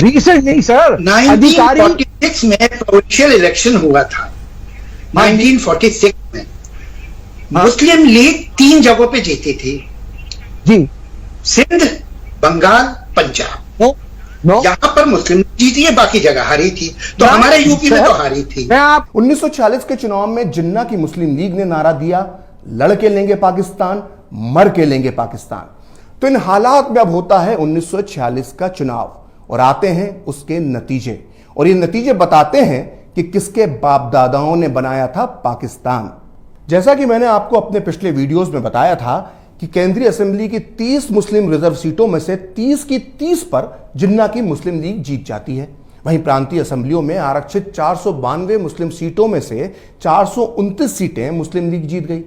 Recent नहीं sir, अधिकारी 1946 में प्रोविंशियल इलेक्शन हुआ था। 1946 में मुस्लिम लीग 3 जगहों पे जीती थी जी, सिंध, बंगाल, पंजाब। नो यहां पर मुस्लिम जीती है, बाकी जगह हारी थी। तो हमारे यूपी में तो हारी थी। मैं आप 1946 के चुनाव में जिन्ना की मुस्लिम लीग ने नारा दिया, लड़के लेंगे पाकिस्तान, मर के लेंगे पाकिस्तान। तो इन हालात में अब होता है 1946 का चुनाव और आते हैं उसके नतीजे, और ये नतीजे बताते हैं कि किसके बाप दादाओं ने बनाया था पाकिस्तान। जैसा कि मैंने आपको अपने पिछले वीडियोस में बताया था कि केंद्रीय असेंबली की 30 मुस्लिम रिजर्व सीटों में से 30 की 30 पर जिन्ना की मुस्लिम लीग जीत जाती है। वहीं प्रांतीय असेंबलियों में आरक्षित 492 मुस्लिम सीटों में से 429 सीटें मुस्लिम लीग जीत गई।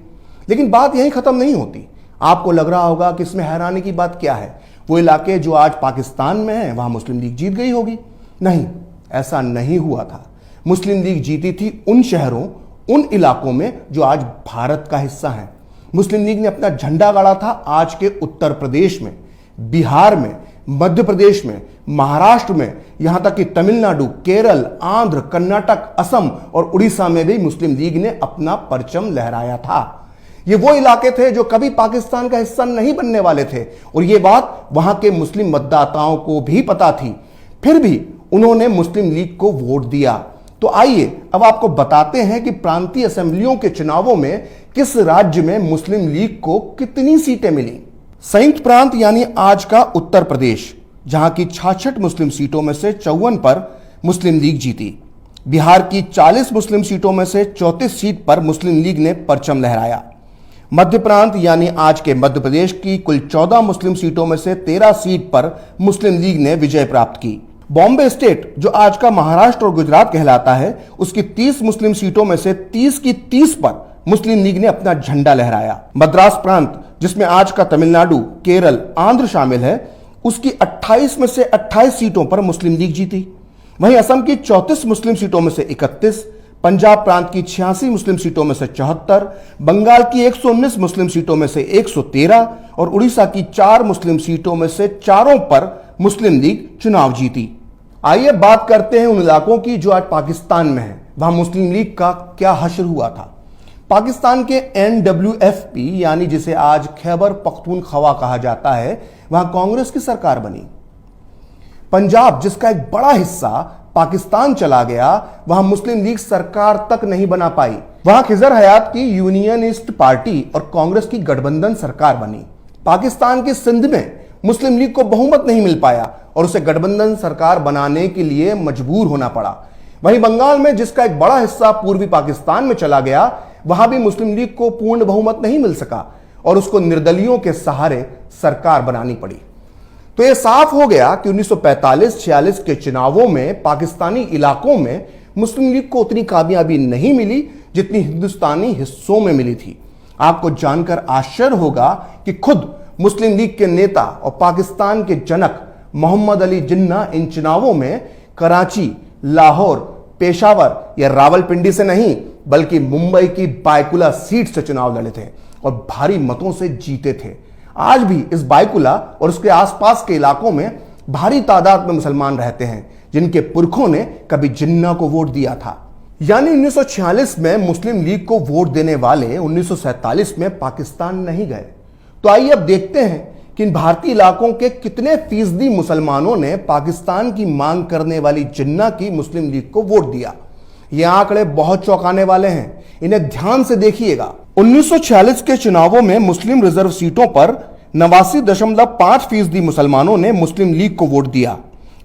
लेकिन बात यहीं खत्म नहीं होती। आपको लग रहा होगा कि इसमें हैरानी की बात क्या है, वो इलाके जो आज पाकिस्तान में हैं वहां मुस्लिम लीग जीत गई होगी। नहीं, ऐसा नहीं हुआ था। मुस्लिम लीग जीती थी उन शहरों, उन इलाकों में जो आज भारत का हिस्सा हैं। मुस्लिम लीग ने अपना झंडा गाड़ा था आज के उत्तर प्रदेश में, बिहार में, मध्य प्रदेश में, महाराष्ट्र में, यहां तक कि तमिलनाडु, केरल, आंध्र, कर्नाटक, असम और उड़ीसा में भी मुस्लिम लीग ने अपना परचम लहराया था। ये वो इलाके थे जो कभी पाकिस्तान का हिस्सा नहीं बनने वाले थे और ये बात वहां के मुस्लिम मतदाताओं को भी पता थी। फिर भी उन्होंने मुस्लिम लीग को वोट दिया। तो आइए अब आपको बताते हैं कि प्रांतीय असेंबलियों के चुनावों में किस राज्य में मुस्लिम लीग को कितनी सीटें मिली। संयुक्त प्रांत यानी आज का उत्तर प्रदेश, जहां की 66 मुस्लिम सीटों में से 54 पर मुस्लिम लीग जीती। बिहार की 40 मुस्लिम सीटों में से 34 सीट पर मुस्लिम लीग ने परचम लहराया। मध्य प्रांत यानी आज के मध्य प्रदेश की कुल 14 मुस्लिम सीटों में से 13 सीट पर मुस्लिम लीग ने विजय प्राप्त की। बॉम्बे स्टेट जो आज का महाराष्ट्र और गुजरात कहलाता है, उसकी 30 मुस्लिम सीटों में से 30 की 30 पर मुस्लिम लीग ने अपना झंडा लहराया। मद्रास प्रांत जिसमें आज का तमिलनाडु, केरल, आंध्र शामिल है, उसकी 28 में से 28 सीटों पर मुस्लिम लीग जीती। वहीं असम की 34 मुस्लिम सीटों में से 31, पंजाब प्रांत की 86 मुस्लिम सीटों में से 74, बंगाल की 119 मुस्लिम सीटों में से 113 और उड़ीसा की 4 मुस्लिम सीटों में से 4 पर मुस्लिम लीग चुनाव जीती। आइए बात करते हैं उन इलाकों की जो आज पाकिस्तान में है, वहां मुस्लिम लीग का क्या हश्र हुआ था। पाकिस्तान के NWFP यानी जिसे आज खैबर पख्तूनख्वा कहा जाता है, वहां कांग्रेस की सरकार बनी। पंजाब जिसका एक बड़ा हिस्सा पाकिस्तान चला गया, वहां मुस्लिम लीग सरकार तक नहीं बना पाई। वहां खिजर हयात की यूनियनिस्ट पार्टी और कांग्रेस की गठबंधन सरकार बनी। पाकिस्तान के सिंध में मुस्लिम लीग को बहुमत नहीं मिल पाया और उसे गठबंधन सरकार बनाने के लिए मजबूर होना पड़ा। वहीं बंगाल में जिसका एक बड़ा हिस्सा पूर्वी पाकिस्तान में चला गया, वहां भी मुस्लिम लीग को पूर्ण बहुमत नहीं मिल सका और उसको निर्दलियों के सहारे सरकार बनानी पड़ी। तो यह साफ हो गया कि 1945-46 के चुनावों में पाकिस्तानी इलाकों में मुस्लिम लीग को उतनी कामयाबी नहीं मिली जितनी हिंदुस्तानी हिस्सों में मिली थी। आपको जानकर आश्चर्य होगा कि खुद मुस्लिम लीग के नेता और पाकिस्तान के जनक मोहम्मद अली जिन्ना इन चुनावों में कराची, लाहौर, पेशावर या रावलपिंडी से नहीं बल्कि मुंबई की बायकुला सीट से चुनाव लड़े थे और भारी मतों से जीते थे। आज भी इस बायकुला और उसके आसपास के इलाकों में भारी तादाद में मुसलमान रहते हैं जिनके पुरखों ने कभी जिन्ना को वोट दिया था। यानी 1946 में मुस्लिम लीग को वोट देने वाले 1947 में पाकिस्तान नहीं गए। तो आइए अब देखते हैं कि इन भारतीय इलाकों के कितने फीसदी मुसलमानों ने पाकिस्तान की मांग करने वाली जिन्ना की मुस्लिम लीग को वोट दिया। ये आंकड़े बहुत चौंकाने वाले हैं, इन्हें ध्यान से देखिएगा। 1946 के चुनावों में मुस्लिम रिजर्व सीटों पर 89.5% मुसलमानों ने मुस्लिम लीग को वोट दिया।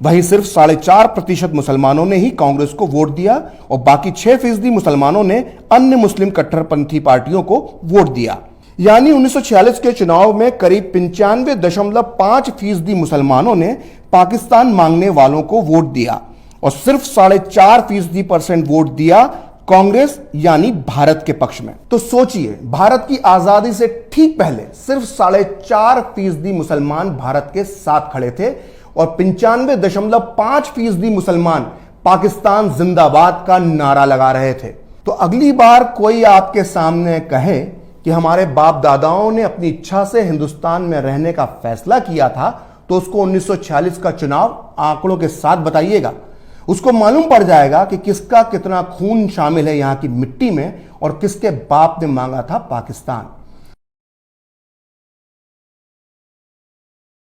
वहीं सिर्फ 4.5% मुसलमानों ने ही कांग्रेस को वोट दिया और बाकी 6% मुसलमानों ने अन्य मुस्लिम कट्टरपंथी पार्टियों को वोट दिया। यानी 1946 के चुनाव में करीब 95.5% मुसलमानों ने पाकिस्तान मांगने वालों को वोट दिया और सिर्फ 4.5% वोट दिया कांग्रेस यानी भारत के पक्ष में। तो सोचिए, भारत की आजादी से ठीक पहले सिर्फ 4.5% मुसलमान भारत के साथ खड़े थे और 95.5% मुसलमान पाकिस्तान जिंदाबाद का नारा लगा रहे थे। तो अगली बार कोई आपके सामने कहे कि हमारे बाप दादाओं ने अपनी इच्छा से हिंदुस्तान में रहने का फैसला किया था, तो उसको 1946 का चुनाव आंकड़ों के साथ बताइएगा। उसको मालूम पड़ जाएगा कि किसका कितना खून शामिल है यहां की मिट्टी में और किसके बाप ने मांगा था पाकिस्तान।